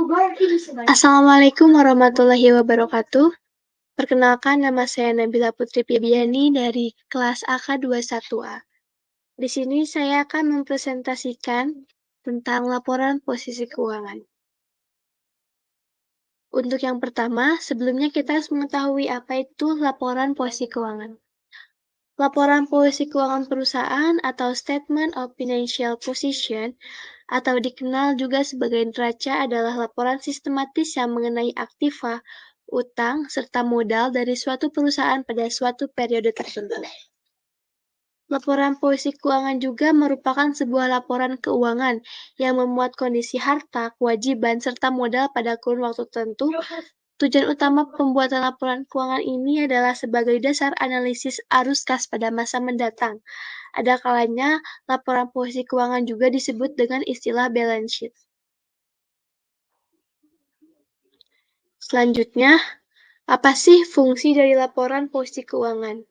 Assalamualaikum warahmatullahi wabarakatuh. Perkenalkan, nama saya Nabila Putri Febiani dari kelas AK21A. Di sini saya akan mempresentasikan tentang laporan posisi keuangan. Untuk yang pertama, sebelumnya kita harus mengetahui apa itu laporan posisi keuangan. Laporan posisi keuangan perusahaan atau Statement of Financial Position atau dikenal juga sebagai neraca adalah laporan sistematis yang mengenai aktiva, utang, serta modal dari suatu perusahaan pada suatu periode tertentu. Laporan posisi keuangan juga merupakan sebuah laporan keuangan yang memuat kondisi harta, kewajiban, serta modal pada kurun waktu tertentu. Tujuan utama pembuatan laporan keuangan ini adalah sebagai dasar analisis arus kas pada masa mendatang. Ada kalanya laporan posisi keuangan juga disebut dengan istilah balance sheet. Selanjutnya, apa sih fungsi dari laporan posisi keuangan?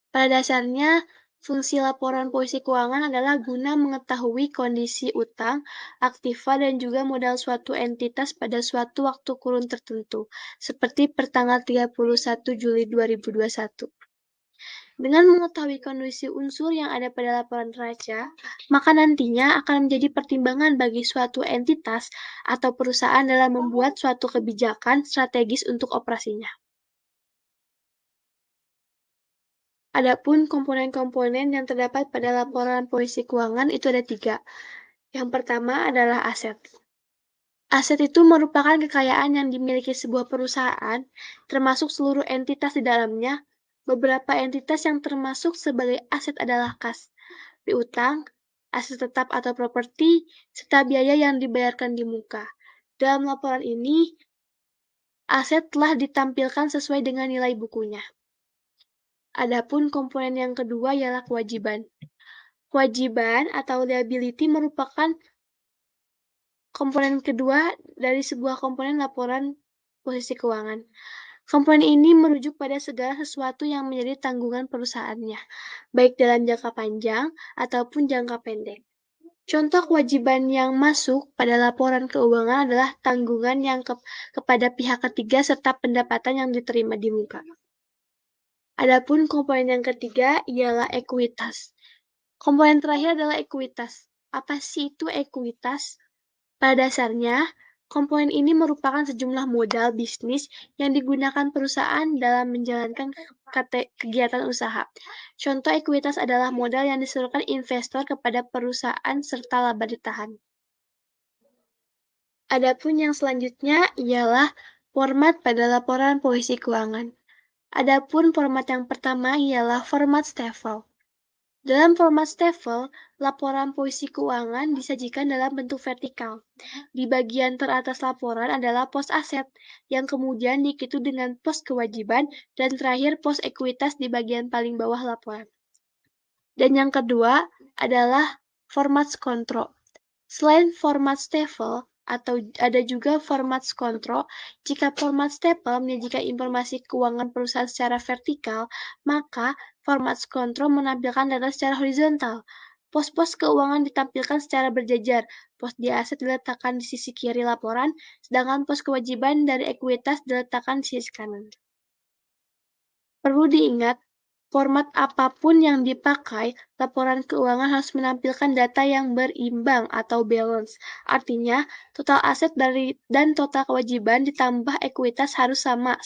Pada dasarnya, fungsi laporan posisi keuangan adalah guna mengetahui kondisi utang, aktiva, dan juga modal suatu entitas pada suatu waktu kurun tertentu, seperti pertanggal 31 Juli 2021. Dengan mengetahui kondisi unsur yang ada pada laporan neraca, maka nantinya akan menjadi pertimbangan bagi suatu entitas atau perusahaan dalam membuat suatu kebijakan strategis untuk operasinya. Adapun komponen-komponen yang terdapat pada laporan posisi keuangan itu ada 3. Yang pertama adalah aset. Aset itu merupakan kekayaan yang dimiliki sebuah perusahaan, termasuk seluruh entitas di dalamnya. Beberapa entitas yang termasuk sebagai aset adalah kas, piutang, aset tetap atau properti, serta biaya yang dibayarkan di muka. Dalam laporan ini, aset telah ditampilkan sesuai dengan nilai bukunya. Adapun komponen yang kedua ialah kewajiban. Kewajiban atau liability merupakan komponen kedua dari sebuah komponen laporan posisi keuangan. Komponen ini merujuk pada segala sesuatu yang menjadi tanggungan perusahaannya, baik dalam jangka panjang ataupun jangka pendek. Contoh kewajiban yang masuk pada laporan keuangan adalah tanggungan yang kepada pihak ketiga serta pendapatan yang diterima di muka. Adapun komponen yang ketiga ialah ekuitas. Komponen terakhir adalah ekuitas. Apa sih itu ekuitas? Pada dasarnya, komponen ini merupakan sejumlah modal bisnis yang digunakan perusahaan dalam menjalankan kegiatan usaha. Contoh ekuitas adalah modal yang diseluruhkan investor kepada perusahaan serta laba ditahan. Adapun yang selanjutnya ialah format pada laporan posisi keuangan. Adapun format yang pertama ialah format Staffel. Dalam format Staffel, laporan posisi keuangan disajikan dalam bentuk vertikal. Di bagian teratas laporan adalah pos aset, yang kemudian diikuti dengan pos kewajiban, dan terakhir pos ekuitas di bagian paling bawah laporan. Dan yang kedua adalah format Scontro. Selain format Staffel, atau ada juga format Scontro, jika format Staffel menyajikan informasi keuangan perusahaan secara vertikal, maka format Scontro menampilkan data secara horizontal. Pos-pos keuangan ditampilkan secara berjajar. Pos di aset diletakkan di sisi kiri laporan, sedangkan pos kewajiban dari ekuitas diletakkan di sisi kanan. Perlu diingat, format apapun yang dipakai, laporan keuangan harus menampilkan data yang berimbang atau balance. Artinya, total aset dan total kewajiban ditambah ekuitas harus sama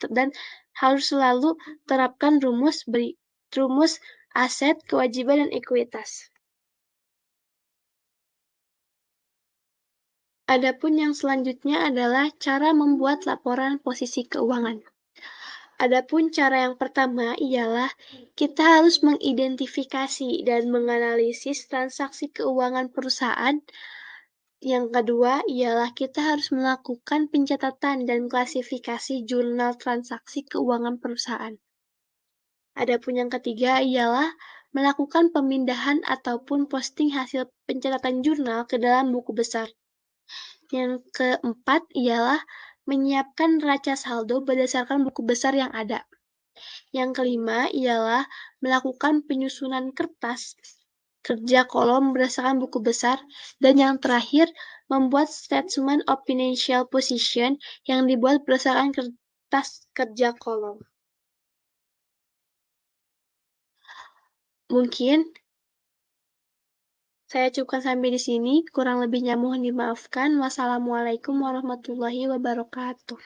dan harus selalu terapkan rumus aset, kewajiban, dan ekuitas. Adapun yang selanjutnya adalah cara membuat laporan posisi keuangan. Adapun cara yang pertama ialah kita harus mengidentifikasi dan menganalisis transaksi keuangan perusahaan. Yang kedua ialah kita harus melakukan pencatatan dan klasifikasi jurnal transaksi keuangan perusahaan. Adapun yang ketiga ialah melakukan pemindahan ataupun posting hasil pencatatan jurnal ke dalam buku besar. Yang keempat ialah menyiapkan neraca saldo berdasarkan buku besar yang ada. Yang kelima ialah melakukan penyusunan kertas kerja kolom berdasarkan buku besar, dan yang terakhir, membuat statement of financial position yang dibuat berdasarkan kertas kerja kolom. Mungkin saya cukupkan sampai di sini, kurang lebihnya mohon dimaafkan. Wassalamualaikum warahmatullahi wabarakatuh.